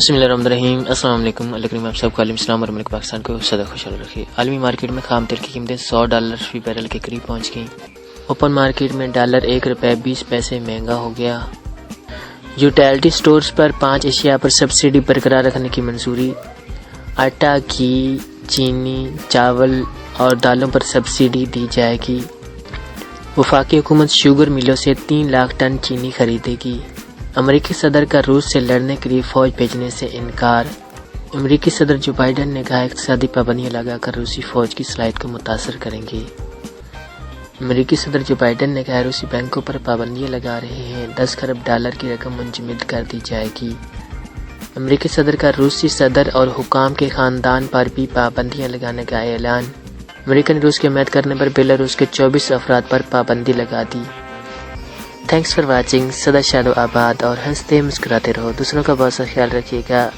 بسم اللہ الرحمن الرحیم۔ السلام علیکم۔ اللہ کریم آپ سب کو عالم اسلام اور ملک پاکستان کو سدا خوشحال رکھے۔ عالمی مارکیٹ میں خام تیل کی قیمتیں $100 فی بیرل کے قریب پہنچ گئیں۔ اوپن مارکیٹ میں ڈالر $1.20 مہنگا ہو گیا۔ یوٹیلٹی سٹورز پر 5 اشیاء پر سبسڈی برقرار رکھنے کی منظوری۔ آٹا، گھی، چینی، چاول اور دالوں پر سبسڈی دی جائے گی۔ وفاقی حکومت شوگر ملوں سے 3 لاکھ ٹن چینی خریدے گی۔ امریکی صدر کا روس سے لڑنے کے لیے فوج بھیجنے سے انکار۔ امریکی صدر جو بائیڈن نے کہا اقتصادی پابندیاں لگا کر روسی فوج کی صلاحیت کو متاثر کریں گے۔ امریکی صدر جو بائیڈن نے کہا روسی بینکوں پر پابندیاں لگا رہے ہیں، $10 کروڑ کی رقم منجمد کر دی جائے گی۔ امریکی صدر کا روسی صدر اور حکام کے خاندان پر بھی پابندیاں لگانے کا اعلان۔ امریکہ نے روس کی حمایت کرنے پر بیلاروس کے 24 افراد پر پابندی لگا دی۔ Thanks for watching. سدا شاد و آباد اور ہنستے مسکراتے رہو۔ دوسروں کا بہت سا خیال رکھیے گا۔